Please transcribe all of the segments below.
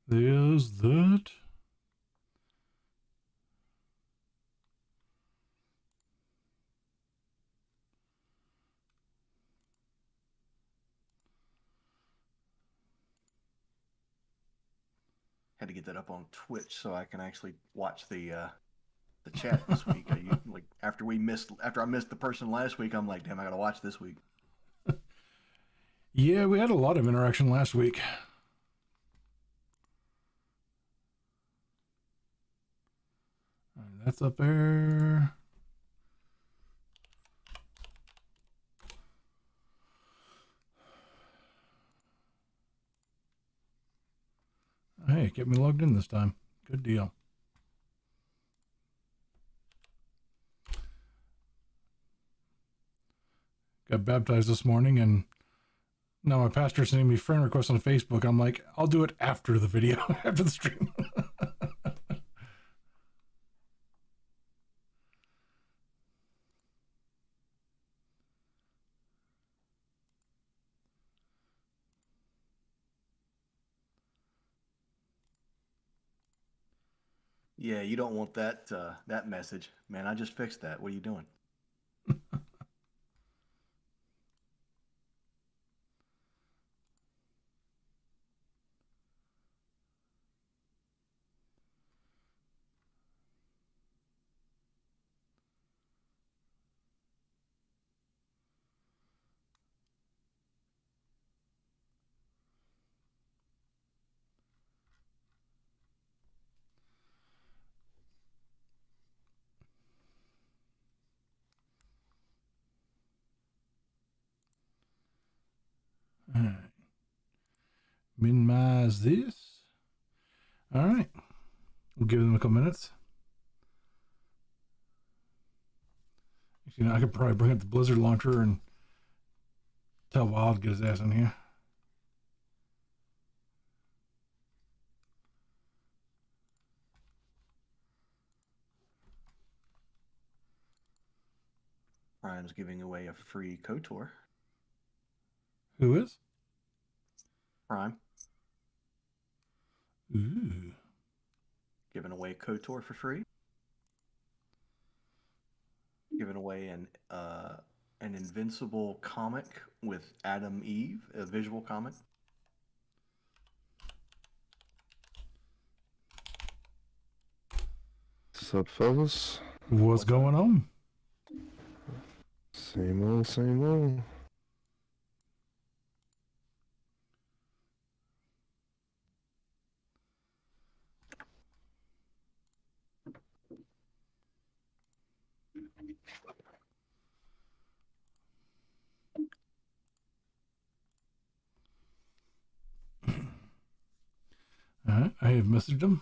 There's that. Had to get that up on Twitch so I can actually watch the chat this week. Like after I missed the person last week, I'm like, damn, I gotta watch this week. Yeah, we had a lot of interaction last week. All right, that's up there. Hey, get me logged in this time. Good deal. Got baptized this morning, and now my pastor sending me friend requests on Facebook. I'm like, I'll do it after the video, after the stream. Yeah, you don't want that that message, man. I just fixed that. What are you doing? All right. Minimize this. All right. We'll give them a couple minutes. You know, I could probably bring up the Blizzard launcher and tell Wild to get his ass in here. Prime's giving away a free KOTOR. Who is? Prime. Ooh. Giving away KOTOR for free. Giving away an Invincible comic with Adam Eve, a visual comic. What's up, fellas? What's going on? Same old, same old. All right, I have messaged him.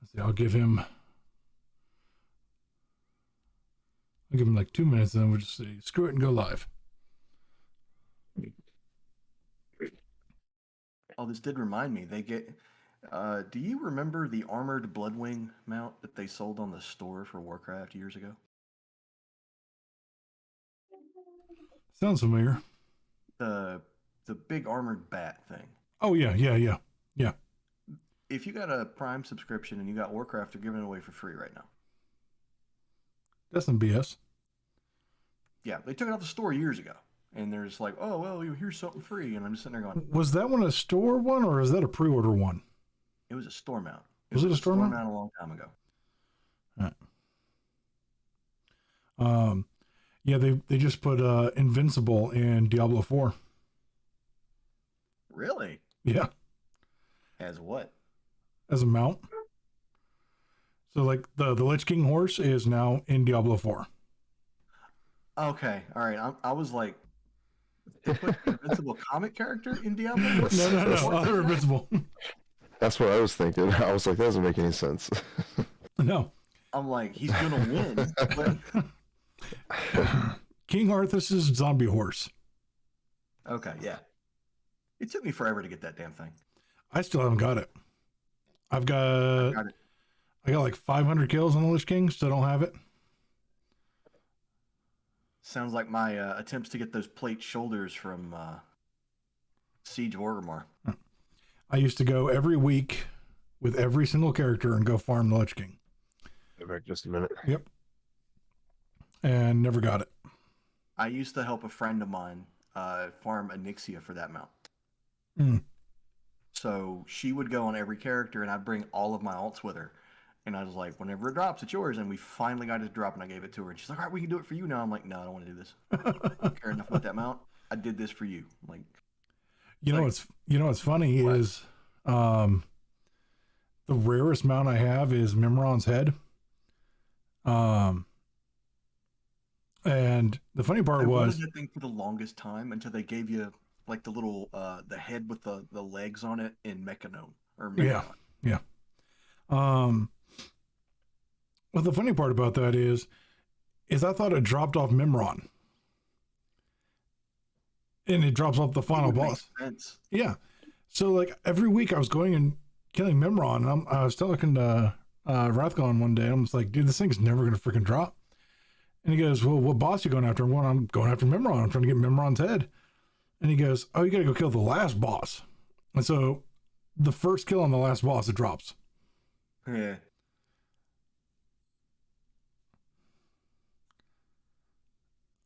Let's see, I'll give him like 2 minutes, and then we'll just say screw it and go live. Oh, this did remind me. They get. Do you remember the armored Bloodwing mount that they sold on the store for Warcraft years ago? Sounds familiar. The big armored bat thing. Oh yeah. If you got a Prime subscription and you got Warcraft, they're giving it away for free right now. That's some BS. Yeah, they took it off the store years ago, and they're just like, "Oh well, here's something free," and I'm just sitting there going, Was that one a store one, or is that a pre-order one? "It was a store mount. Was it a store mount? A long time ago." All right. Yeah, they just put Invincible in Diablo 4. Really? Yeah. As what? As a mount. So like the Lich King horse is now in Diablo 4. Okay, all right. I was like, they put Invincible comic character in Diablo? No, other Invincible. That's what I was thinking. I was like, that doesn't make any sense. No. I'm like, he's gonna win. But... King Arthas's zombie horse. Okay, yeah. It took me forever to get that damn thing. I still haven't got it. I've got I got like 500 kills on the Lich King, still don't have it. Sounds like my attempts to get those plate shoulders from Siege of Orgrimmar. I used to go every week with every single character and go farm the Lich King. Go back just a minute. Yep. And never got it. I used to help a friend of mine farm Onyxia for that mount. Mm. So she would go on every character, and I'd bring all of my alts with her. And I was like, whenever it drops, it's yours. And we finally got it drop, and I gave it to her. And she's like, all right, we can do it for you now. I'm like, no, I don't want to do this. I don't care enough about that mount. I did this for you. I'm like, what's funny what? is the rarest mount I have is Mimron's head. And the funny part I was wanted that thing for the longest time until they gave you like the little the head with the legs on it in Mechanon or Mechanon. Yeah. Well, the funny part about that is I thought it dropped off Mimron. And it drops off the final boss. Sense. Yeah. So like every week I was going and killing Mimron, and I was talking to Rathgon one day. I'm just like, dude, this thing's never gonna freaking drop. And he goes, well, what boss you going after? Well, I'm going after Mimron. I'm trying to get Mimron's head. And he goes, oh, you gotta go kill the last boss. And so the first kill on the last boss, it drops. Yeah.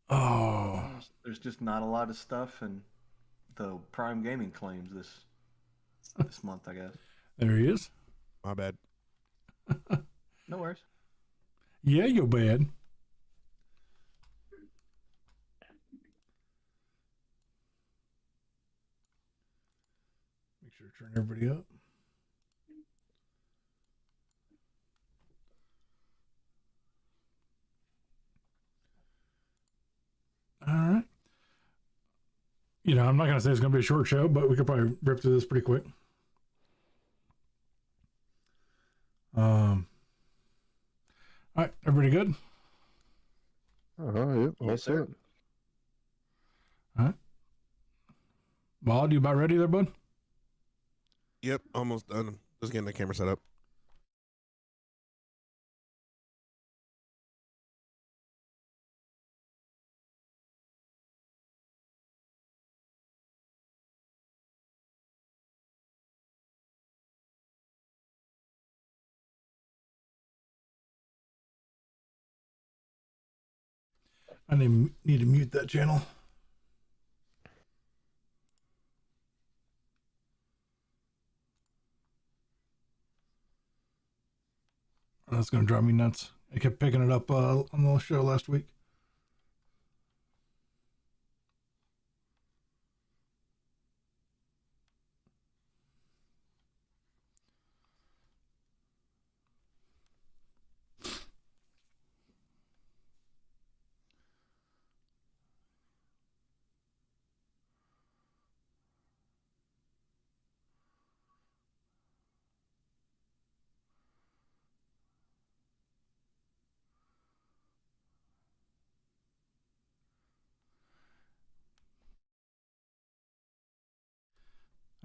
Oh. There's just not a lot of stuff, and the Prime Gaming claims this month, I guess. There he is. My bad. No worries. Yeah, you're bad. Make sure to turn everybody up. All right. I'm not going to say it's going to be a short show, but we could probably rip through this pretty quick. All right, everybody good? Yep. Yes, All sir. set. All right. Bob, you about ready there, bud? Yep, almost done. Just getting the camera set up. I need to mute that channel. That's going to drive me nuts. I kept picking it up on the show last week.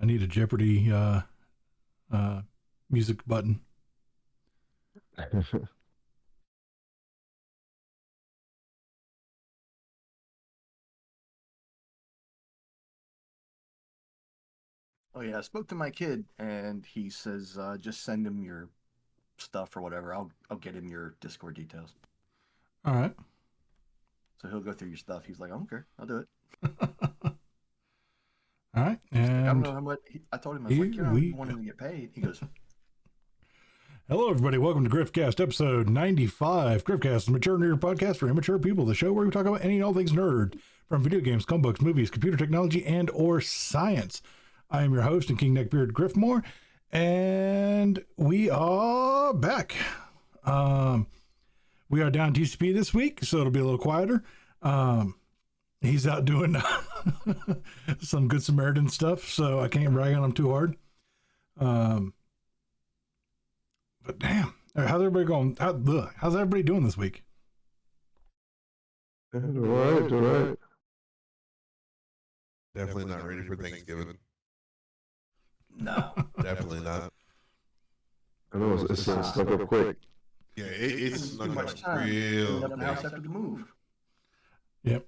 I need a Jeopardy music button. Oh yeah, I spoke to my kid, and he says just send him your stuff or whatever. I'll get him your Discord details. All right. So he'll go through your stuff. He's like, I don't care. I'll do it. All right. He's like, I don't And know how much. I told him, I was like, here you know, we you want him to get paid. He goes, hello, everybody. Welcome to Griffcast, episode 95. Griffcast is a mature nerd podcast for immature people. The show where we talk about any and all things nerd, from video games, comic books, movies, computer technology, and or science. I am your host and King Neckbeard Griffmore, and we are back. We are down TCP this week, so it'll be a little quieter. He's out doing some Good Samaritan stuff, so I can't brag on him too hard. But damn, how's everybody going? How's everybody doing this week? All right. Definitely not ready for Thanksgiving. no. Definitely not. I know it's snuck up quick. Yeah, it's Too snuck much up time. Cleaning real up the house quick. after the move. Yep.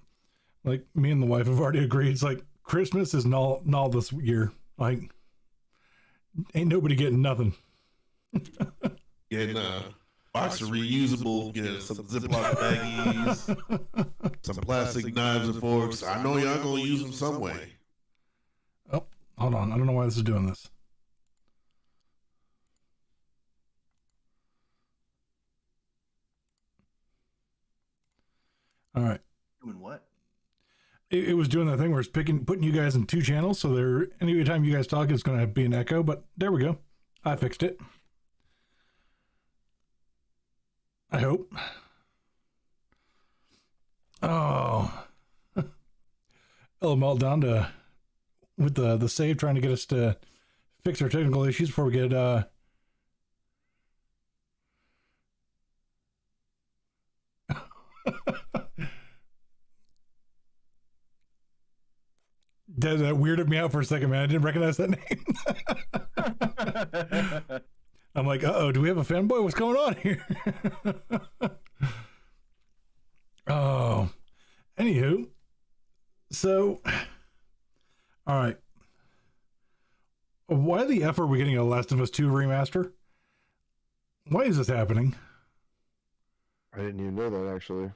Like me and the wife have already agreed. It's like Christmas is null this year. Like ain't nobody getting nothing. Getting box of reusable, getting some Ziploc baggies, some plastic knives and forks. I know y'all gonna use them some way. Oh, hold on. I don't know why this is doing this. All right. Doing what? It was doing that thing where it's putting you guys in two channels. So there, anytime you guys talk, it's going to be an echo, but there we go. I fixed it. I hope. Oh, it'll melt down to with the save trying to get us to fix our technical issues before we get that weirded me out for a second, man. I didn't recognize that name. I'm like, uh-oh, do we have a fanboy? What's going on here? Oh, anywho, so, all right. Why the F are we getting a Last of Us 2 remaster? Why is this happening? I didn't even know that actually.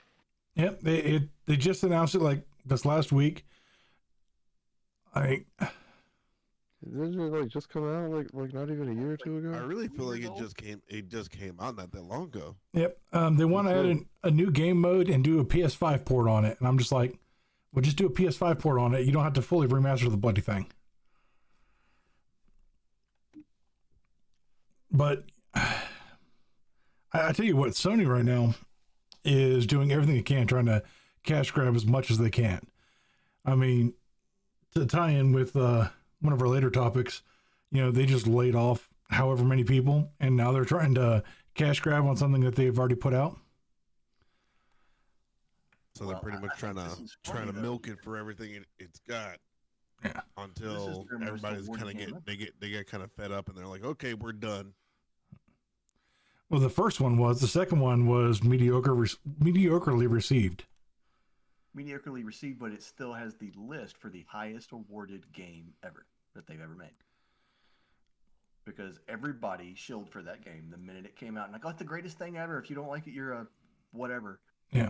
Yep, they just announced it like this last week. Didn't it like just come out like not even a year or two ago? I really feel like it just came out not that long ago. Yep. They want to add a new game mode and do a PS5 port on it. And I'm just like, well, just do a PS5 port on it. You don't have to fully remaster the bloody thing. But I tell you what, Sony right now is doing everything they can, trying to cash grab as much as they can. I mean, to tie in with one of our later topics, you know, they just laid off however many people, and now they're trying to cash grab on something that they've already put out. So they're pretty much trying to milk it for everything it's got. Yeah. Until everybody's kind of they get kind of fed up and they're like, okay, we're done. Well, the first one was. The second one was mediocrely received. Mediocrely received, but it still has the list for the highest awarded game ever that they've ever made. Because everybody shilled for that game the minute it came out. And like, oh, it's the greatest thing ever. If you don't like it, you're a whatever. Yeah.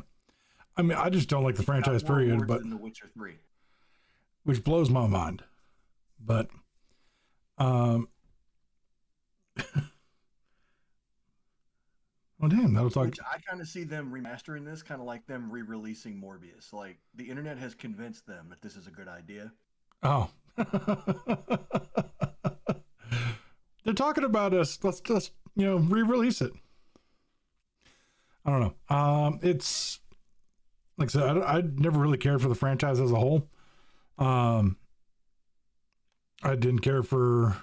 I mean, I just don't like the franchise period, but in The Witcher 3. Which blows my mind. But well, damn, that'll talk. Which I kind of see them remastering this, kind of like them re-releasing Morbius. Like, the internet has convinced them that this is a good idea. Oh. They're talking about us. Let's re-release it. I don't know. It's like I said, I never really cared for the franchise as a whole. I didn't care for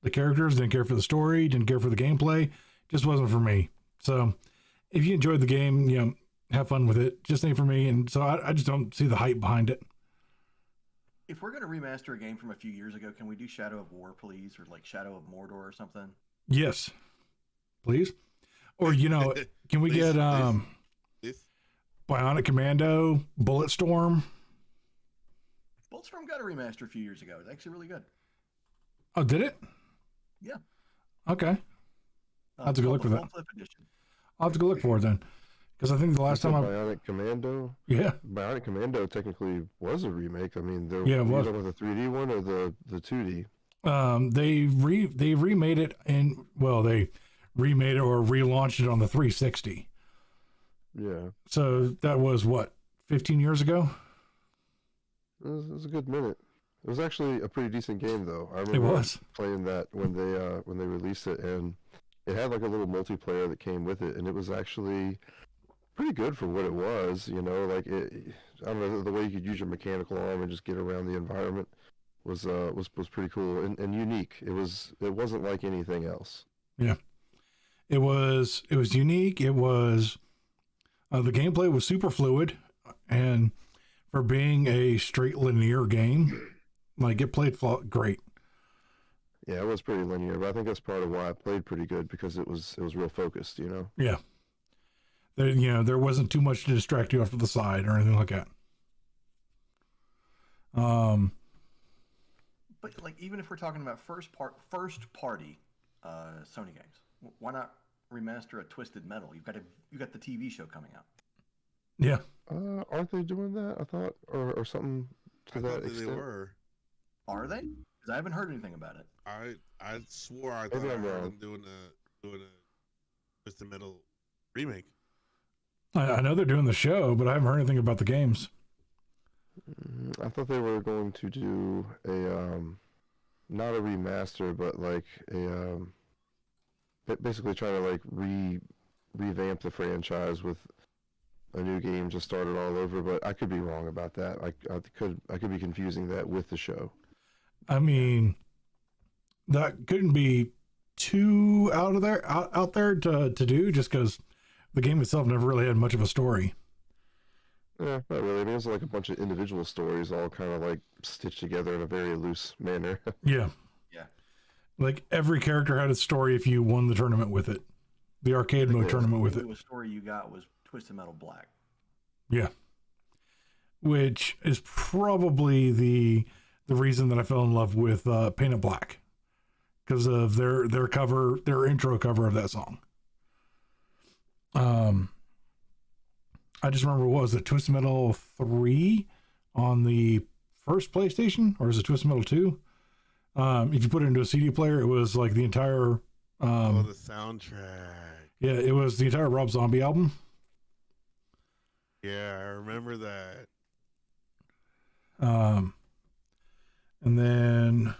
the characters, didn't care for the story, didn't care for the gameplay. Just wasn't for me. So if you enjoyed the game, you know, have fun with it. Just ain't for me. And so I just don't see the hype behind it. If we're going to remaster a game from a few years ago, can we do Shadow of War, please? Or like Shadow of Mordor or something? Yes. Please. Or, you know, can we get Bionic Commando, Bulletstorm? Bulletstorm got a remaster a few years ago. It's actually really good. Oh, did it? Yeah. Okay. I'll have to go look for that. Flip edition. I'll have to go look for it then. Because I think the last time Bionic Commando. Yeah. Bionic Commando technically was a remake. I mean, yeah, it was. With the 3D one or the 2D. They remade it they remade it or relaunched it on the 360. Yeah. So that was what, 15 years ago? It was a good minute. It was actually a pretty decent game, though. I remember playing that when they released it, and it had like a little multiplayer that came with it, and it was actually pretty good for what it was. You know, like I don't know, the way you could use your mechanical arm and just get around the environment was pretty cool and unique. It wasn't like anything else. Yeah, it was unique. It was the gameplay was super fluid, and for being a straight linear game, like it played great. Yeah, it was pretty linear, but I think that's part of why I played pretty good, because it was real focused, you know. Yeah. There wasn't too much to distract you off to the side or anything like that. But like, even if we're talking about first party Sony games, why not remaster a Twisted Metal? You got the TV show coming out. Yeah. Aren't they doing that? I thought, or something to that extent. They were. Are they? Because I haven't heard anything about it. I swore I thought I heard them doing a Twisted Metal remake. I know they're doing the show, but I haven't heard anything about the games. I thought they were going to do a not a remaster, but like a basically try to like revamp the franchise with a new game, just start it all over. But I could be wrong about that. I could be confusing that with the show. I mean, that couldn't be too out there to do, just because the game itself never really had much of a story. Yeah, not really. I mean, it's like a bunch of individual stories all kind of like stitched together in a very loose manner. Yeah. Yeah. Like every character had a story if you won the tournament with it. The arcade mode tournament with it. The story you got was Twisted Metal Black. Yeah. Which is probably the reason that I fell in love with Paint It Black. Because of their intro cover of that song. I just remember, what was it, Twisted Metal 3 on the first PlayStation, or is it Twisted Metal 2? If you put it into a CD player, it was like the entire the soundtrack. Yeah, it was the entire Rob Zombie album. Yeah, I remember that. And then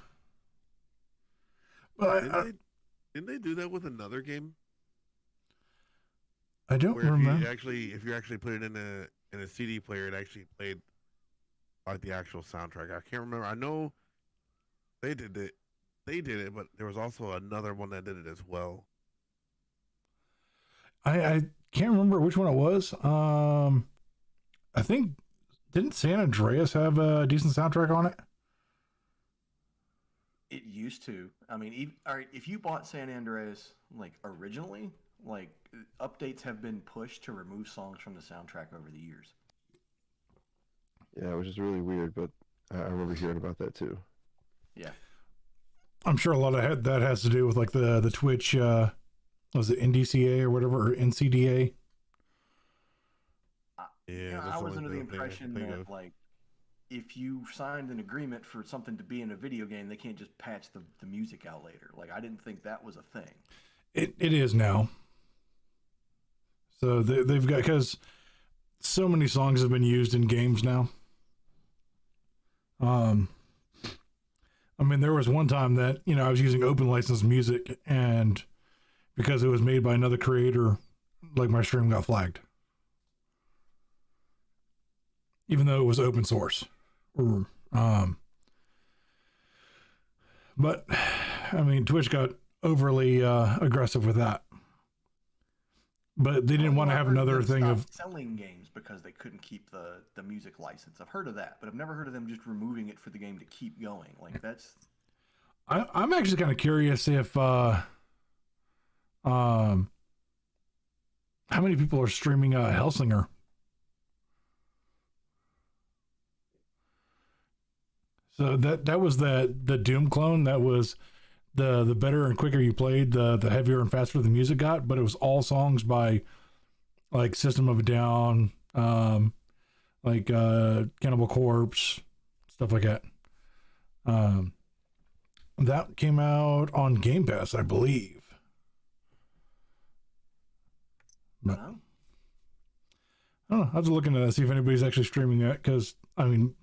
didn't they do that with another game? I don't remember. If you actually put it in a CD player, it actually played like the actual soundtrack. I can't remember. I know they did it, but there was also another one that did it as well. I can't remember which one it was. I think, didn't San Andreas have a decent soundtrack on it? It used to. I mean, all right, if you bought San Andreas like originally, like updates have been pushed to remove songs from the soundtrack over the years. Yeah, which is really weird, but I remember hearing about that too. Yeah. I'm sure a lot of that has to do with like the Twitch, was it NDCA or whatever, or NCDA? Yeah, I was under the impression that like, if you signed an agreement for something to be in a video game, they can't just patch the music out later. Like, I didn't think that was a thing. It is now. So they've got, because so many songs have been used in games now. I mean, there was one time that, I was using open license music, and because it was made by another creator, like, my stream got flagged. Even though it was open source. But, I mean, Twitch got overly aggressive with that. But they didn't want to have another thing of selling games because they couldn't keep the music license. I've heard of that, but I've never heard of them just removing it for the game to keep going. Like, that's... I'm actually kind of curious if how many people are streaming Hellsinger. So that was the Doom clone. That was the better and quicker you played, the heavier and faster the music got. But it was all songs by like System of a Down, like Cannibal Corpse, stuff like that. That came out on Game Pass, I believe. But, I don't know. I was looking at that, see if anybody's actually streaming that, because I mean,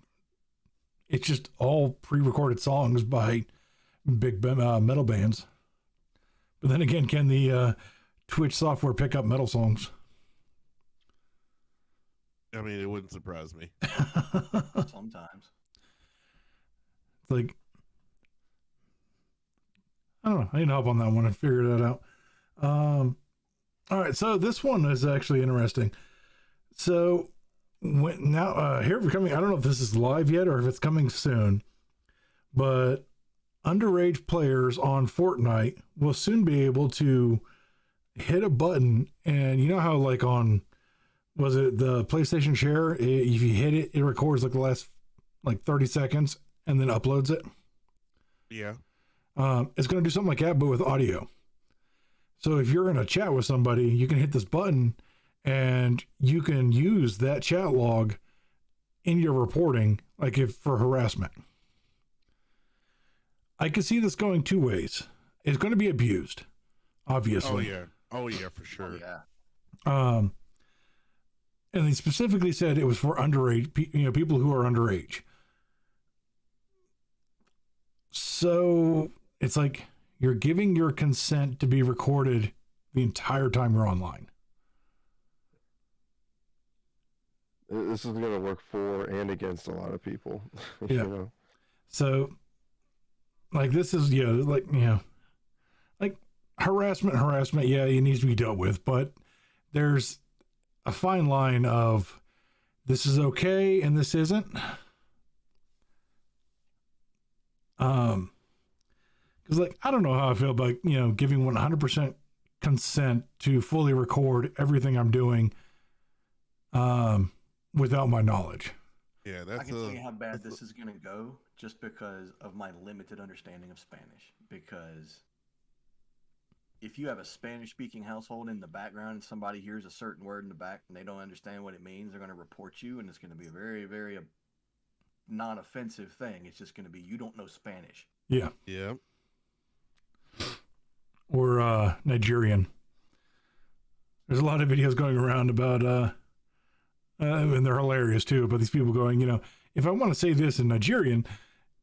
it's just all pre-recorded songs by big metal bands. But then again, can the Twitch software pick up metal songs? I mean, it wouldn't surprise me. Sometimes. It's like, I don't know. I need help on that one and figure that out. All right, so this one is actually interesting. So here we're coming. I don't know if this is live yet or if it's coming soon, but underage players on Fortnite will soon be able to hit a button, and you know how like on, was it the PlayStation Share, if you hit it, it records like the last like 30 seconds and then uploads it. Yeah. It's going to do something like that, but with audio. So if you're in a chat with somebody, you can hit this button and you can use that chat log in your reporting, like if for harassment. I can see this going two ways. It's going to be abused, obviously. Oh yeah, for sure. Yeah. And they specifically said it was for underage, people who are underage. So it's like you're giving your consent to be recorded the entire time you're online. This is going to work for and against a lot of people. Yeah. You know? So, like, this is, like harassment, yeah, it needs to be dealt with, but there's a fine line of this is okay and this isn't. Because, like, I don't know how I feel about, giving 100% consent to fully record everything I'm doing without my knowledge. Yeah, I can tell you how bad this is going to go just because of my limited understanding of Spanish. Because if you have a Spanish-speaking household in the background and somebody hears a certain word in the back and they don't understand what it means, they're going to report you, and it's going to be a very, very non-offensive thing. It's just going to be, you don't know Spanish. Yeah. Yeah. Or Nigerian. There's a lot of videos going around about, and they're hilarious too, but these people going, if I want to say this in Nigerian,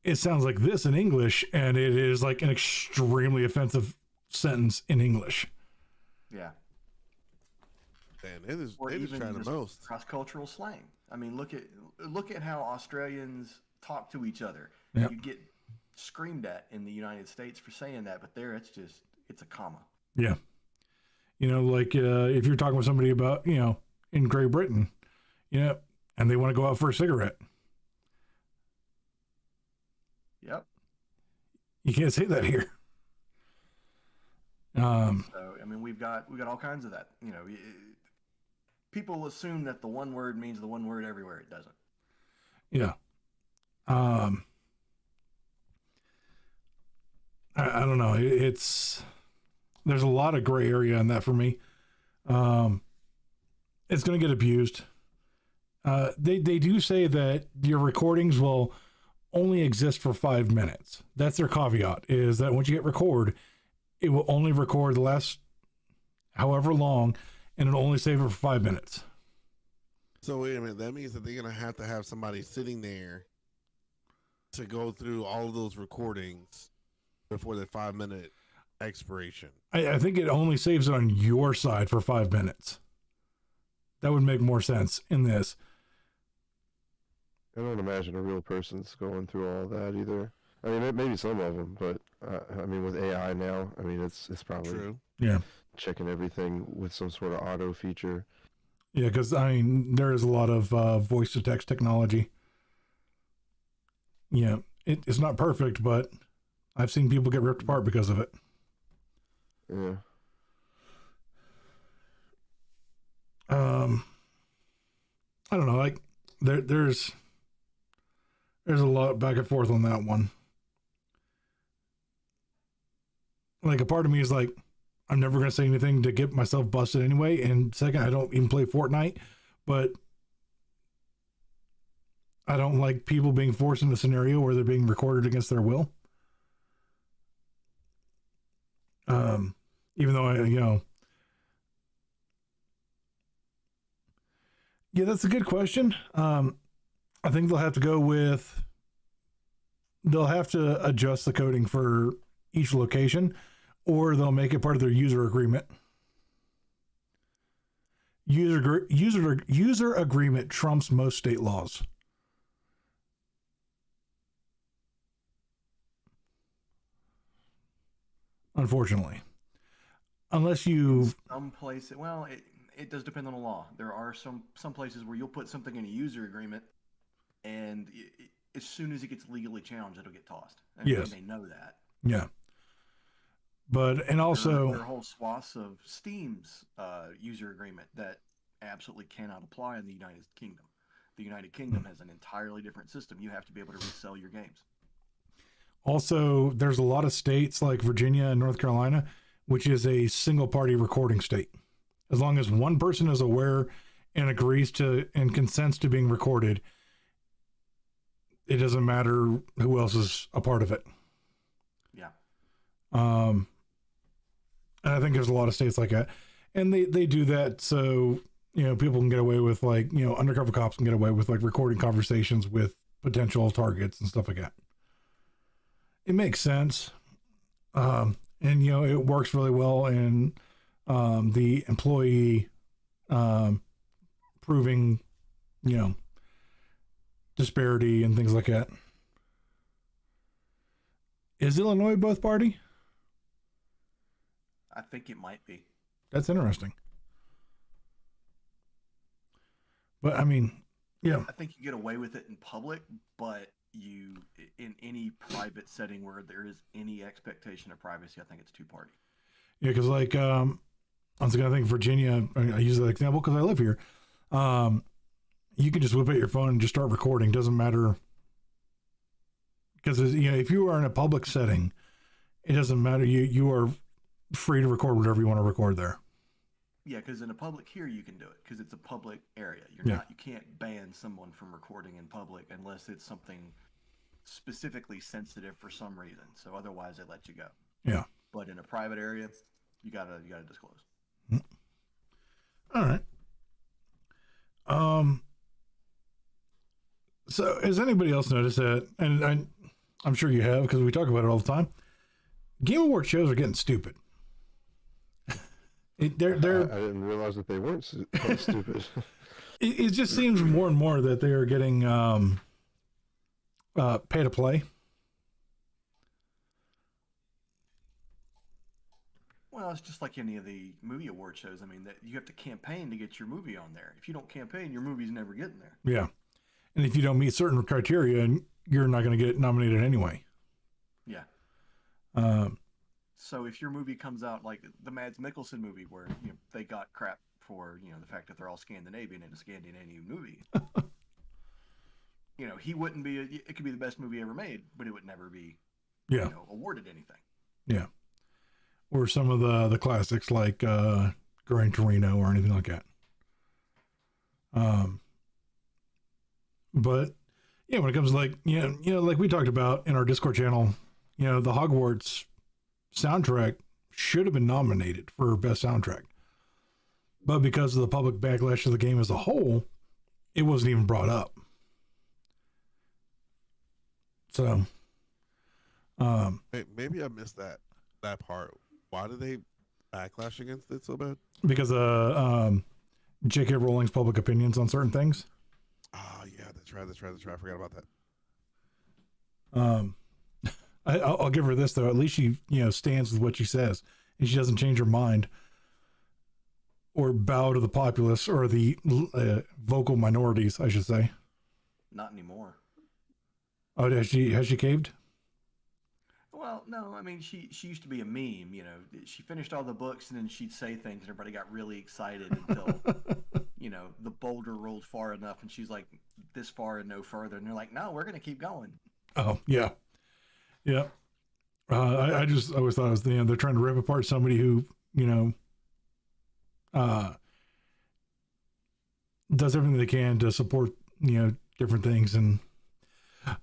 it sounds like this in English, and it is like an extremely offensive sentence in English. Yeah. Man, they just trying the most. Cross-cultural slang. I mean, look at how Australians talk to each other. Yep. You get screamed at in the United States for saying that, but there it's a comma. Yeah. Like if you're talking with somebody about, in Great Britain, and they want to go out for a cigarette. Yep. You can't say that here. So, I mean, we've got all kinds of that. People assume that the one word means the one word everywhere. It doesn't. Yeah. I don't know. There's a lot of gray area in that for me. It's going to get abused. They do say that your recordings will only exist for 5 minutes. That's their caveat, is that once you hit record, it will only record the last however long, and it'll only save it for 5 minutes. So wait a minute, that means that they're going to have somebody sitting there to go through all of those recordings before the 5-minute expiration. I think it only saves it on your side for 5 minutes. That would make more sense in this. I don't imagine a real person's going through all that either. I mean, maybe some of them, but I mean, with AI now, I mean, it's probably true. Yeah, checking everything with some sort of auto feature. Yeah, because I mean, there is a lot of voice to text technology. Yeah, it's not perfect, but I've seen people get ripped apart because of it. Yeah. I don't know. Like there's a lot back and forth on that one. Like a part of me is like, I'm never going to say anything to get myself busted anyway. And second, I don't even play Fortnite, but I don't like people being forced in a scenario where they're being recorded against their will. Even though yeah, that's a good question. I think they'll have to adjust the coding for each location, or they'll make it part of their user agreement. User agreement trumps most state laws. Unfortunately. Unless you... Some places, well, it does depend on the law. There are some places where you'll put something in a user agreement and as soon as it gets legally challenged, it'll get tossed. And Yes. they know that. Yeah. But, and also... There are whole swaths of Steam's user agreement that absolutely cannot apply in the United Kingdom. The United Kingdom has an entirely different system. You have to be able to resell your games. Also, there's a lot of states like Virginia and North Carolina, which is a single party recording state. As long as one person is aware and agrees to and consents to being recorded, it doesn't matter who else is a part of it. Yeah. And I think there's a lot of states like that. And they do that so, you know, people can get away with, like, you know, undercover cops can get away with, like, recording conversations with potential targets and stuff like that. It makes sense. And, you know, it works really well in the employee proving, you know, disparity and things like that. Is Illinois both party? I think it might be. That's interesting. But I mean, yeah. I think you get away with it in public, but you in any private setting where there is any expectation of privacy, I think it's two-party. Yeah, because like once again, I think Virginia. I use that example because I live here. You can just whip out your phone and just start recording. Doesn't matter, because you know, if you are in a public setting, it doesn't matter. You are free to record whatever you want to record there. Yeah, because in a public here you can do it because it's a public area. You can't ban someone from recording in public unless it's something specifically sensitive for some reason. So otherwise they let you go. Yeah. But in a private area, you gotta disclose. All right. So has anybody else noticed that? And I'm sure you have because we talk about it all the time. Game Award shows are getting stupid. I didn't realize that they weren't stupid. It just seems more and more that they are getting pay to play. Well, it's just like any of the movie award shows. I mean, that you have to campaign to get your movie on there. If you don't campaign, your movie's never getting there. Yeah. And if you don't meet certain criteria, you're not going to get nominated anyway. Yeah. So if your movie comes out like the Mads Mikkelsen movie, where they got crap for the fact that they're all Scandinavian in a Scandinavian movie, he wouldn't be. It could be the best movie ever made, but it would never be, awarded anything. Yeah. Or some of the classics like Gran Torino or anything like that. But yeah, when it comes to like like we talked about in our Discord channel, the Hogwarts soundtrack should have been nominated for best soundtrack, but because of the public backlash of the game as a whole, it wasn't even brought up. So maybe I missed that part. Why did they backlash against it so bad? Because J.K. Rowling's public opinions on certain things. Oh yeah, that's right. I forgot about that. I'll give her this though. At least she, stands with what she says, and she doesn't change her mind or bow to the populace or the vocal minorities, I should say. Not anymore. Oh, has she caved? Well, no. I mean, she used to be a meme. She finished all the books and then she'd say things, and everybody got really excited until the boulder rolled far enough, and she's like, "This far and no further," and they're like, "No, we're gonna keep going." Oh yeah. Yeah. I just always thought it was they're trying to rip apart somebody who, does everything they can to support, different things. And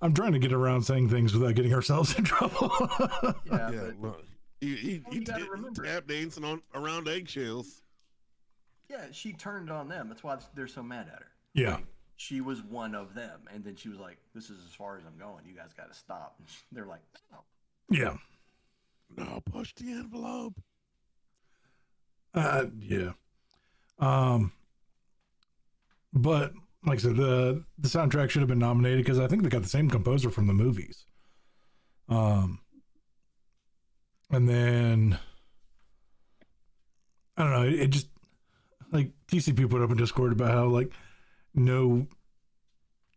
I'm trying to get around saying things without getting ourselves in trouble. Yeah. Well, he gotta remember, tap dancing around eggshells. Yeah, she turned on them. That's why they're so mad at her. Yeah. Like, she was one of them, and then she was like, "This is as far as I'm going. You guys got to stop." And they're like, "No." Yeah. No, push the envelope. Yeah. But like I said, the soundtrack should have been nominated because I think they got the same composer from the movies. And then I don't know. It just like TCP put up in Discord about how like no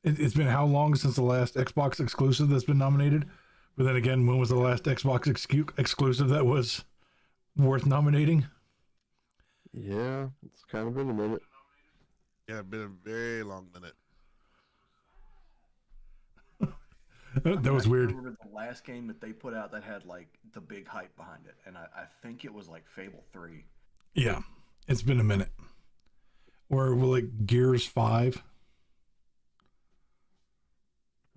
it's been how long since the last Xbox exclusive that's been nominated? But then again, when was the last Xbox exclusive that was worth nominating? Yeah, it's kind of been a minute. Yeah, been a very long minute. That was weird. I remember the last game that they put out that had like the big hype behind it, and I think it was like Fable 3. Yeah, it's been a minute. Or like Gears 5.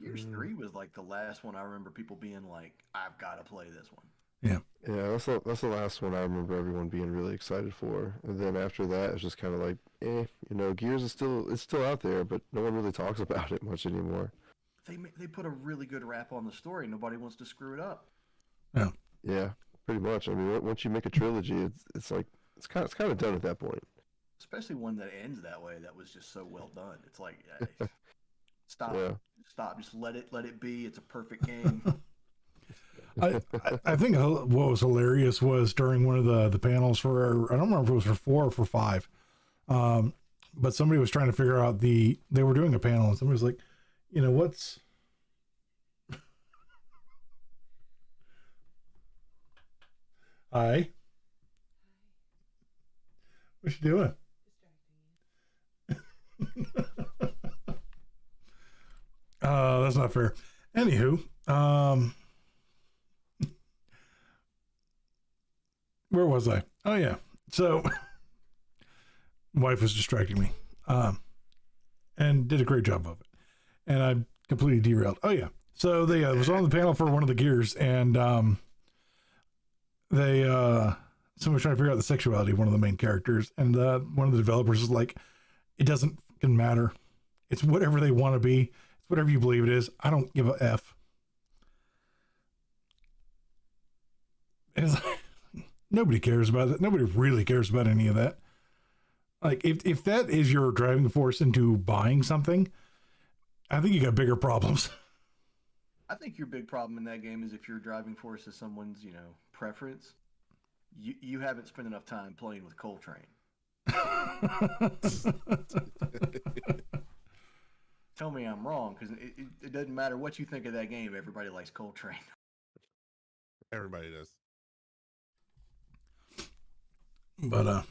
Gears 3 was like the last one I remember people being like, I've got to play this one. Yeah. Yeah, that's the last one I remember everyone being really excited for. And then after that, it's just kind of like, Gears is still out there, but no one really talks about it much anymore. They put a really good wrap on the story. Nobody wants to screw it up. Yeah. Yeah, pretty much. I mean, once you make a trilogy, it's like it's kind of done at that point. Especially one that ends that way. That was just so well done. It's like, stop, stop. Just let it be. It's a perfect game. I think what was hilarious was during one of the panels for, I don't remember if it was for 4 or for 5, but somebody was trying to figure out they were doing a panel and somebody was like, what's hi, what you doing? That's not fair. Anywho, where was I? Oh yeah. So wife was distracting me, and did a great job of it. And I completely derailed. Oh yeah. So they was on the panel for one of the Gears, and someone was trying to figure out the sexuality of one of the main characters, and one of the developers was like, "It doesn't fucking matter. It's whatever they want to be. It's whatever you believe it is. I don't give a f." And it's like, nobody cares about it. Nobody really cares about any of that. Like, if that is your driving force into buying something, I think you got bigger problems. I think your big problem in that game is if your driving force is someone's, preference, you haven't spent enough time playing with Coltrane. Tell me I'm wrong, because it doesn't matter what you think of that game. Everybody likes Coltrane. Everybody does. But I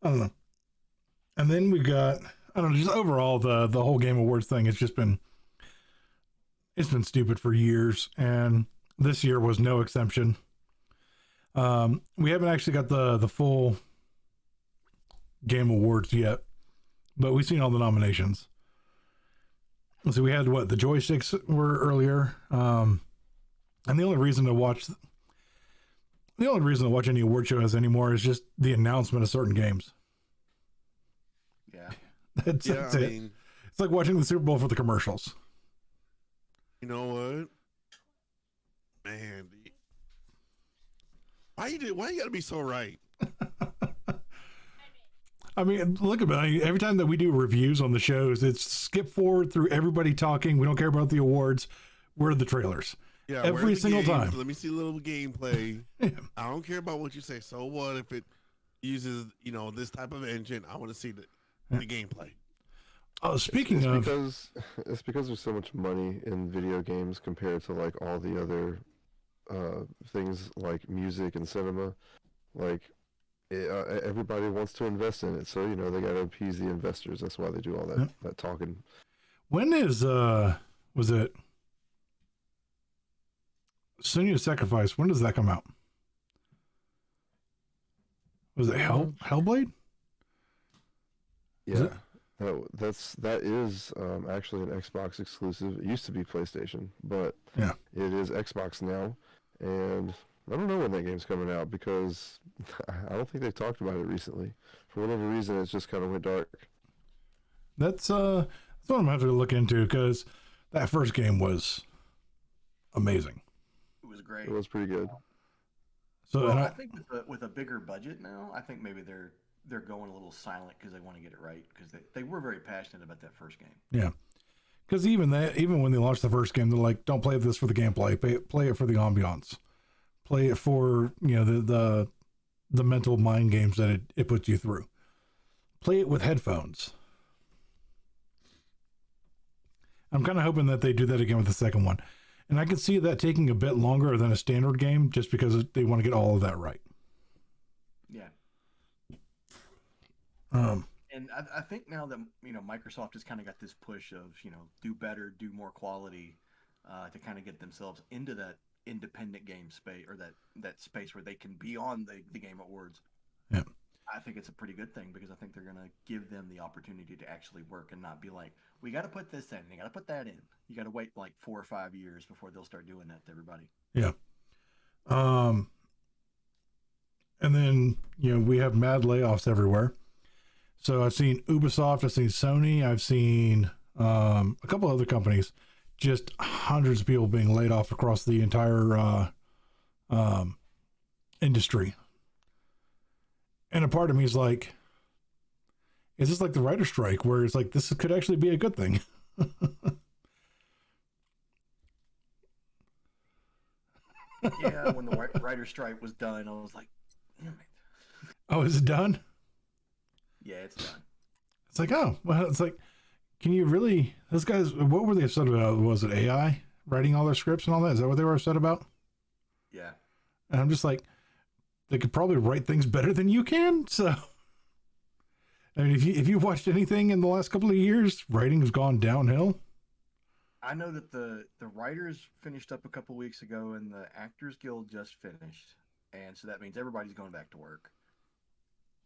don't know. And then we got, I don't know, just overall the whole Game Awards thing. It's been stupid for years, and this year was no exception. We haven't actually got the full Game Awards yet, but we've seen all the nominations. So we had the joysticks were earlier, and the only reason to watch any award shows anymore is just the announcement of certain games. Yeah. That's it. It's like watching the Super Bowl for the commercials. You know what? Man, why you gotta be so right? I mean, look about it. Every time that we do reviews on the shows, it's skip forward through everybody talking. We don't care about the awards. Where are the trailers? Yeah, every single time. Let me see a little gameplay. Yeah. I don't care about what you say. So what if it uses, this type of engine? I want to see the gameplay. Oh, speaking of, it's because there's so much money in video games compared to like all the other things like music and cinema. Like everybody wants to invest in it, so they got to appease the investors. That's why they do all that talking. When is was it Senua's Sacrifice? When does that come out? Was it Hellblade? Yeah. That is actually an Xbox exclusive. It used to be PlayStation, but yeah, it is Xbox now. And I don't know when that game's coming out because I don't think they've talked about it recently. For whatever reason, it's just kind of went dark. That's what I'm gonna have to look into, because that first game was amazing. It was great. It was pretty good. So I think with a bigger budget now, I think maybe they're going a little silent because they want to get it right, because they were very passionate about that first game. Yeah, because even when they launched the first game, they're like, don't play this for the gameplay, play it for the ambiance, play it for the mental mind games that it puts you through. Play it with headphones. I'm kind of hoping that they do that again with the second one. And I can see that taking a bit longer than a standard game just because they want to get all of that right. Yeah. Um, And I think now that, Microsoft has kind of got this push of, do better, do more quality, to kind of get themselves into that independent game space, or that space where they can be on the Game Awards. Yeah. I think it's a pretty good thing, because I think they're going to give them the opportunity to actually work and not be like, we got to put this in and you got to put that in. You got to wait like 4 or 5 years before they'll start doing that to everybody. Yeah. And then, we have mad layoffs everywhere. So I've seen Ubisoft, I've seen Sony, I've seen a couple other companies, just hundreds of people being laid off across the entire industry. And a part of me is like, is this like the writer's strike, where it's like, this could actually be a good thing? Yeah, when the writer's strike was done, I was like, damn it. Oh, is it done? Yeah, it's done. It's like, oh, well, it's like, can you really, those guys, what were they upset about? Was it AI writing all their scripts and all that? Is that what they were upset about? Yeah. And I'm just like, they could probably write things better than you can. So, I mean, if you watched anything in the last couple of years, writing has gone downhill. I know that the writers finished up a couple weeks ago, and the Actors Guild just finished. And so that means everybody's going back to work.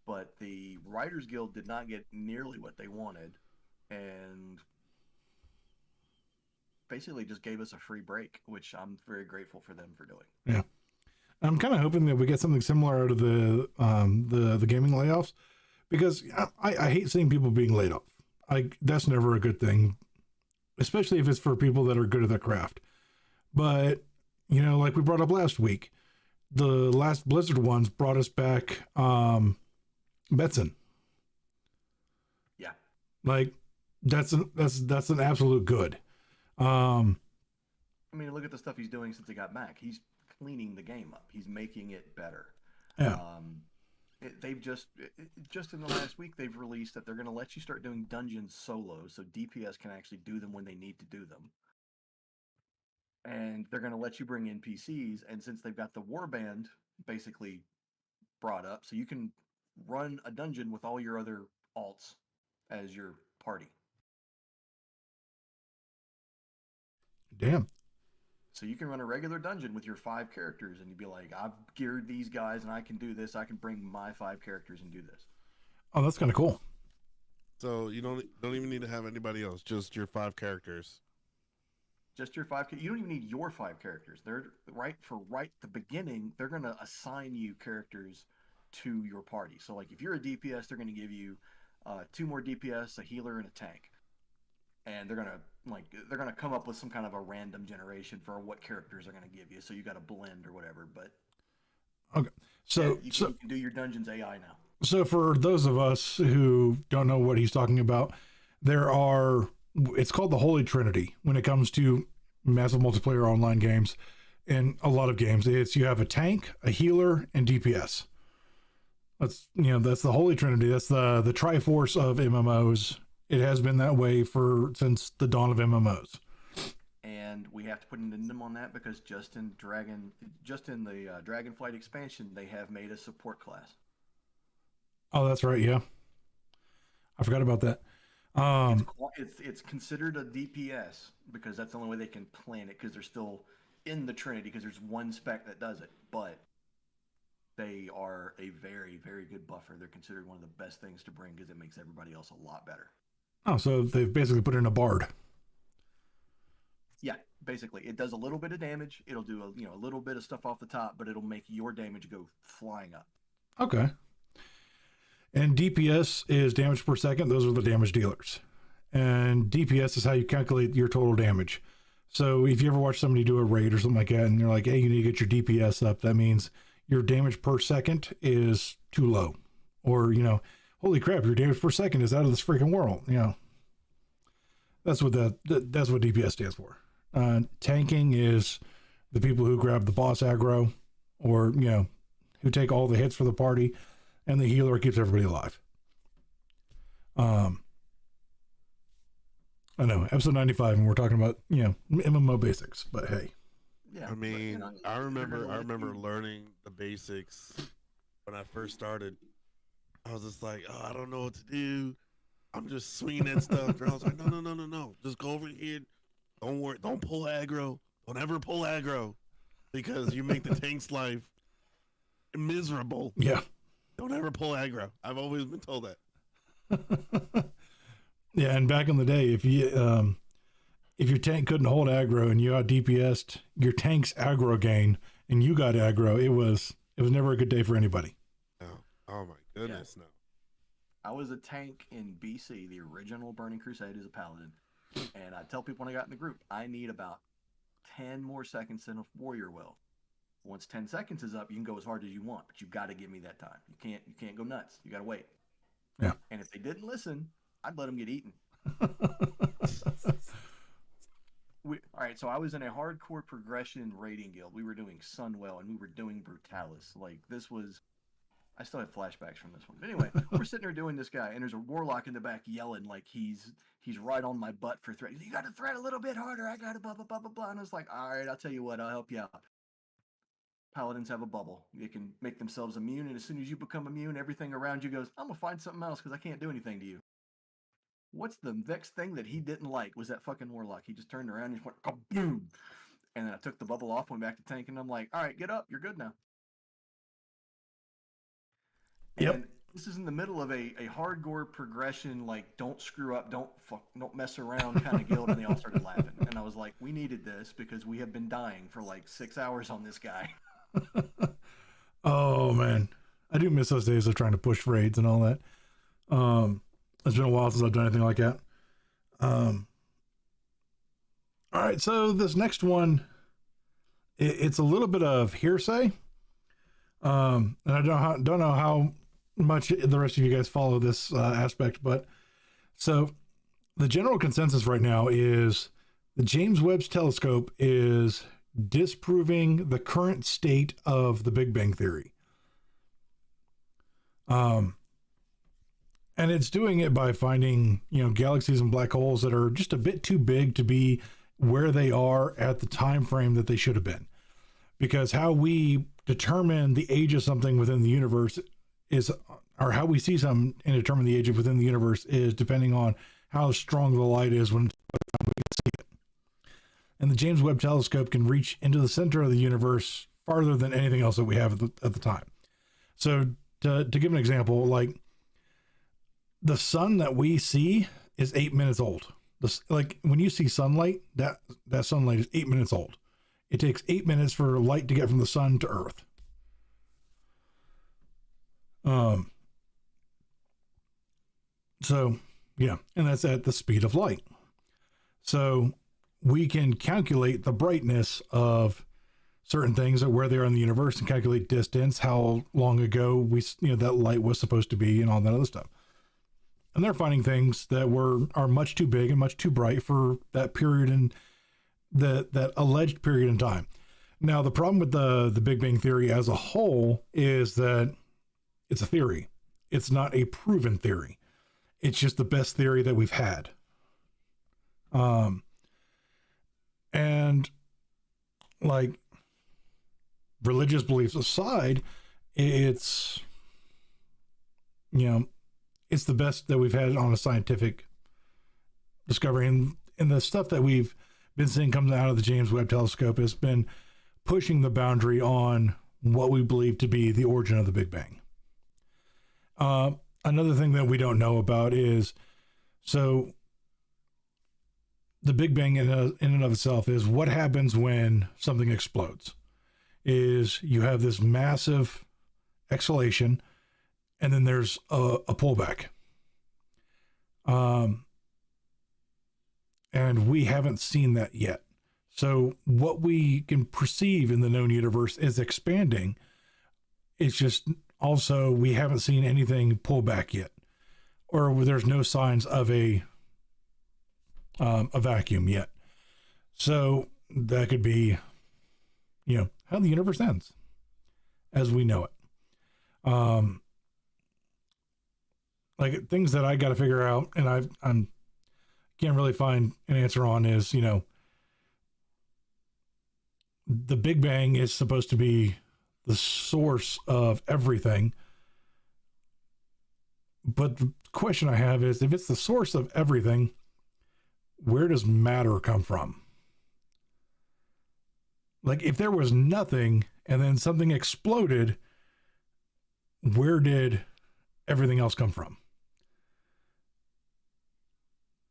But the Writers Guild did not get nearly what they wanted, and basically just gave us a free break, which I'm very grateful for them for doing. Yeah. I'm kind of hoping that we get something similar out of the gaming layoffs, because I hate seeing people being laid off. That's never a good thing, especially if it's for people that are good at their craft. But, like we brought up last week, the last Blizzard ones brought us back Betson. Yeah. Like that's an absolute good. I mean, look at the stuff he's doing since he got back. He's cleaning the game up. He's making it better. Yeah. They've just in the last week, they've released that they're going to let you start doing dungeons solo, so DPS can actually do them when they need to do them. And they're going to let you bring NPCs, and since they've got the warband basically brought up, so you can run a dungeon with all your other alts as your party. Damn. So you can run a regular dungeon with your 5 characters, and you'd be like, I've geared these guys, and I can do this. I can bring my 5 characters and do this. Oh, that's kind of cool. So you don't even need to have anybody else, just your 5 characters. Just your 5. You don't even need your 5 characters. They're right the beginning. They're going to assign you characters to your party. So like if you're a DPS, they're going to give you 2 more DPS, a healer, and a tank. And they're gonna come up with some kind of a random generation for what characters they're gonna give you. So you got to blend or whatever. But okay, so you can do your dungeons AI now. So for those of us who don't know what he's talking about, it's called the Holy Trinity when it comes to massive multiplayer online games. In a lot of games, you have a tank, a healer, and DPS. That's the Holy Trinity. That's the Triforce of MMOs. It has been that way since the dawn of MMOs. And we have to put an addendum on that because just in the Dragonflight expansion, they have made a support class. Oh, that's right. Yeah, I forgot about that. It's considered a DPS because that's the only way they can plan it, because they're still in the Trinity, because there's one spec that does it, but they are a very, very good buffer. They're considered one of the best things to bring because it makes everybody else a lot better. Oh, so they've basically put in a bard. Yeah, basically. It does a little bit of damage. It'll do a little bit of stuff off the top, but it'll make your damage go flying up. Okay. And DPS is damage per second. Those are the damage dealers. And DPS is how you calculate your total damage. So if you ever watch somebody do a raid or something like that, and you're like, hey, you need to get your DPS up, that means your damage per second is too low. Or, holy crap, your damage per second is out of this freaking world. That's what DPS stands for. Tanking is the people who grab the boss aggro, or who take all the hits for the party, and the healer keeps everybody alive. I know, episode 95, and we're talking about, MMO basics, but hey. Yeah. I mean, but, I remember you- learning the basics when I first started. I was just like, oh, I don't know what to do. I'm just swinging at stuff. And I was like, no. Just go over here. Don't worry. Don't pull aggro. Don't ever pull aggro because you make the tank's life miserable. Yeah. Don't ever pull aggro. I've always been told that. Yeah, and back in the day, if your tank couldn't hold aggro and you out DPS'd your tank's aggro gain and you got aggro, it was never a good day for anybody. No. Oh my goodness, no. I was a tank in BC, the original Burning Crusade as a paladin, and I tell people when I got in the group, I need about 10 more seconds than a warrior will. Once 10 seconds is up, you can go as hard as you want, but you got to give me that time. You can't go nuts. You got to wait. Yeah. And if they didn't listen, I'd let them get eaten. All right, so I was in a hardcore progression raiding guild. We were doing Sunwell, and we were doing Brutalis. Like, this was... I still have flashbacks from this one. But anyway, we're sitting there doing this guy, and there's a warlock in the back yelling like he's right on my butt for threat. You got to threat a little bit harder. I got to blah, blah, blah, blah, blah. And I was like, all right, I'll tell you what. I'll help you out. Paladins have a bubble. They can make themselves immune, and as soon as you become immune, everything around you goes, I'm going to find something else because I can't do anything to you. What's the next thing that he didn't like was that fucking warlock. He just turned around and just went, kaboom. And then I took the bubble off, went back to tank, and I'm like, all right, get up. You're good now. Yep. And this is in the middle of a hardcore progression, like don't screw up, don't mess around kind of guild, and they all started laughing. And I was like, we needed this because we have been dying for like 6 hours on this guy. Oh man, I do miss those days of trying to push raids and all that. It's been a while since I've done anything like that. All right, so this next one, it's a little bit of hearsay. And I don't know how much the rest of you guys follow this aspect, but so the general consensus right now is the James Webb's telescope is disproving the current state of the Big Bang Theory. And it's doing it by finding, galaxies and black holes that are just a bit too big to be where they are at the time frame that they should have been. Because how we determine the age of something within the universe or how we see something and determine the age of within the universe is depending on how strong the light is when we can see it. And the James Webb telescope can reach into the center of the universe farther than anything else that we have at the time. So to give an example, like the sun that we see is 8 minutes old. Like when you see sunlight, that sunlight is 8 minutes old. It takes 8 minutes for light to get from the sun to Earth. So yeah, and that's at the speed of light. So we can calculate the brightness of certain things at where they are in the universe and calculate distance, how long ago that light was supposed to be and all that other stuff. And they're finding things that are much too big and much too bright for that period and that alleged period in time. Now, the problem with the Big Bang Theory as a whole is that it's a theory. It's not a proven theory. It's just the best theory that we've had. And like religious beliefs aside, it's it's the best that we've had on a scientific discovery. And the stuff that we've been seeing comes out of the James Webb telescope has been pushing the boundary on what we believe to be the origin of the Big Bang. Another thing that we don't know about is, so the Big Bang in and of itself is what happens when something explodes. Is you have this massive exhalation and then there's a pullback. And we haven't seen that yet. So what we can perceive in the known universe is expanding. It's just also we haven't seen anything pull back yet, or there's no signs of a vacuum yet. So that could be, how the universe ends as we know it. Like things that I got to figure out, and I'm can't really find an answer on is, the Big Bang is supposed to be the source of everything. But the question I have is, if it's the source of everything, where does matter come from? Like, if there was nothing and then something exploded, where did everything else come from?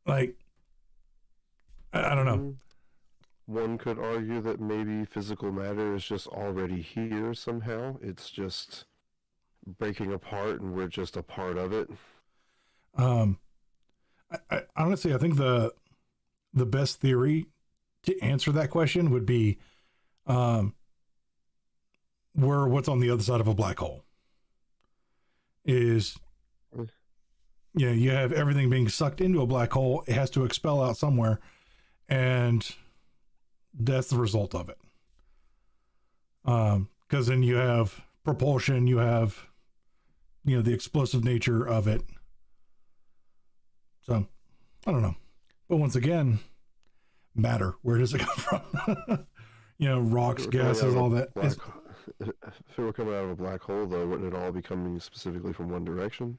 Like, I don't know. One could argue that maybe physical matter is just already here somehow. It's just breaking apart and we're just a part of it. I honestly, I think the best theory to answer that question would be what's on the other side of a black hole is, you have everything being sucked into a black hole. It has to expel out somewhere, and that's the result of it. Because then you have propulsion, you have, the explosive nature of it. So, I don't know. But once again, matter, where does it come from? Rocks, gases, all that. If it were coming out of a black hole, though, wouldn't it all be coming specifically from one direction?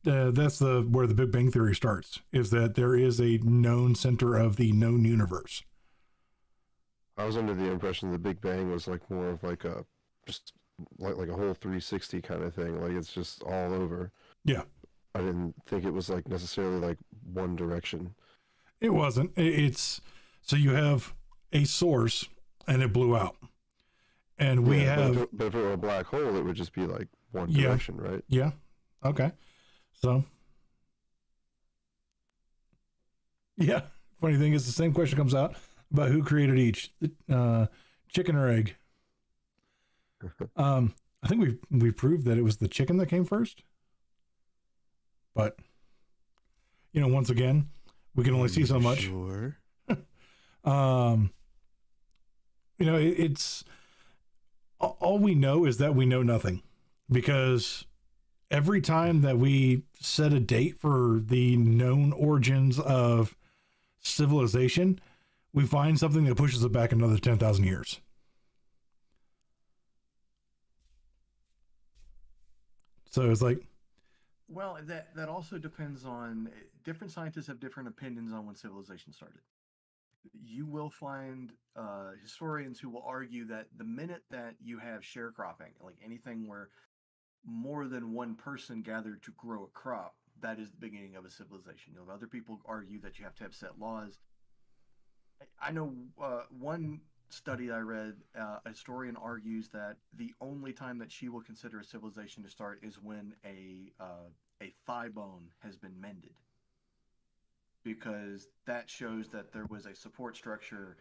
That's where the Big Bang Theory starts, is that there is a known center of the known universe. I was under the impression the Big Bang was like more of like a just like a whole 360 kind of thing. Like it's just all over. Yeah. I didn't think it was like necessarily like one direction. It wasn't. It's so you have a source and it blew out. And we have. But if it were a black hole, it would just be like one direction, right? Yeah. Okay. So. Yeah. Funny thing is, the same question comes out about who created each, chicken or egg. I think we proved that it was the chicken that came first. But, once again, we can only see so much. Sure. It's all we know is that we know nothing, because every time that we set a date for the known origins of civilization, we find something that pushes it back another 10,000 years. So it's like, well, that also depends on different scientists have different opinions on when civilization started. You will find historians who will argue that the minute that you have sharecropping, like anything where more than one person gathered to grow a crop, that is the beginning of a civilization. Other people argue that you have to have set laws. I know one study I read, a historian argues that the only time that she will consider a civilization to start is when a thigh bone has been mended, because that shows that there was a support structure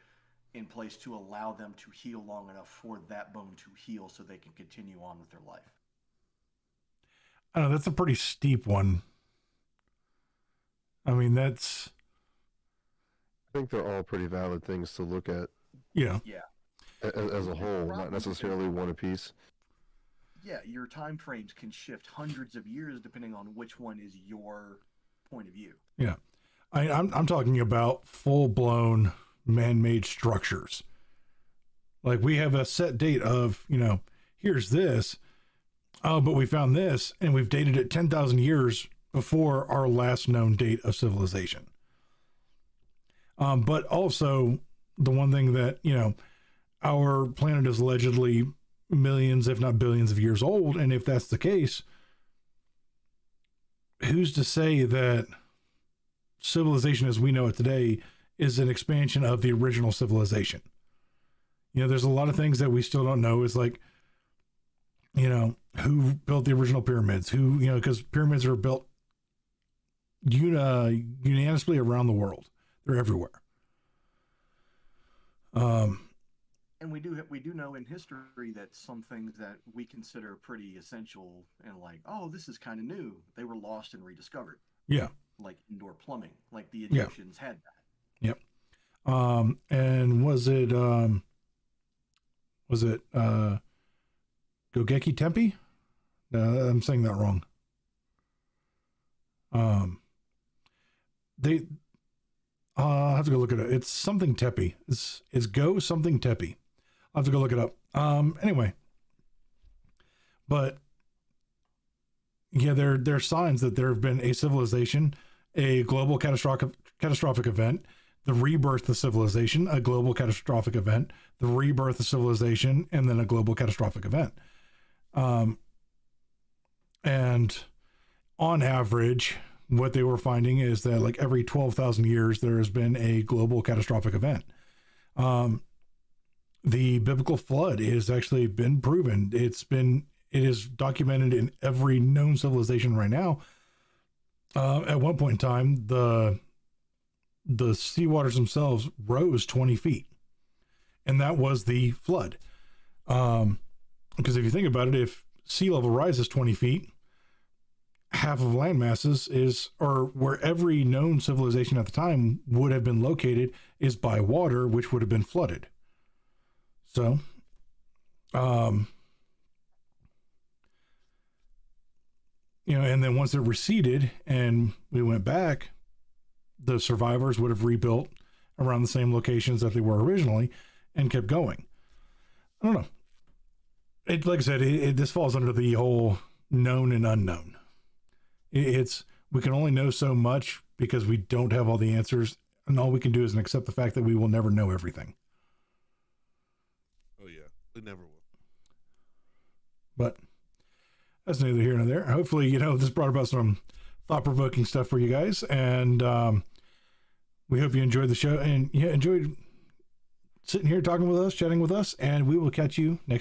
in place to allow them to heal long enough for that bone to heal so they can continue on with their life. I don't know, that's a pretty steep one. I mean, I think they're all pretty valid things to look at. Yeah. As a whole, not necessarily one apiece. Yeah, your time frames can shift hundreds of years depending on which one is your point of view. Yeah. I'm talking about full-blown man-made structures. Like, we have a set date of, here's this, but we found this, and we've dated it 10,000 years before our last known date of civilization. But also, the one thing that, our planet is allegedly millions, if not billions of years old, and if that's the case, who's to say that civilization as we know it today is an expansion of the original civilization? There's a lot of things that we still don't know. It's like, who built the original pyramids? Who, because pyramids are built unanimously around the world. They're everywhere. And we do know in history that some things that we consider pretty essential and like, oh, this is kind of new, they were lost and rediscovered. Yeah. Like indoor plumbing, like the Egyptians had that. Yep. And was it Gogeki Tempe? I'm saying that wrong. I'll have to go look at it. It's something Tepe. It's Go something Tepe. I'll have to go look it up. Anyway, but yeah, there are signs that there have been a civilization, a global catastrophic event, the rebirth of civilization, a global catastrophic event, the rebirth of civilization, and then a global catastrophic event. And on average, what they were finding is that like every 12,000 years, there has been a global catastrophic event. The biblical flood has actually been proven. It is documented in every known civilization right now. At one point in time, the seawaters themselves rose 20 feet. And that was the flood. Because if you think about it, if sea level rises 20 feet, half of land masses or where every known civilization at the time would have been located is by water, which would have been flooded. So, and then once it receded and we went back, the survivors would have rebuilt around the same locations that they were originally and kept going. I don't know. Like I said, this falls under the whole known and unknown. We can only know so much because we don't have all the answers, and all we can do is accept the fact that we will never know everything. Oh yeah, we never will. But that's neither here nor there. Hopefully, this brought about some thought-provoking stuff for you guys, and we hope you enjoyed the show and enjoyed sitting here talking with us, chatting with us, and we will catch you next week.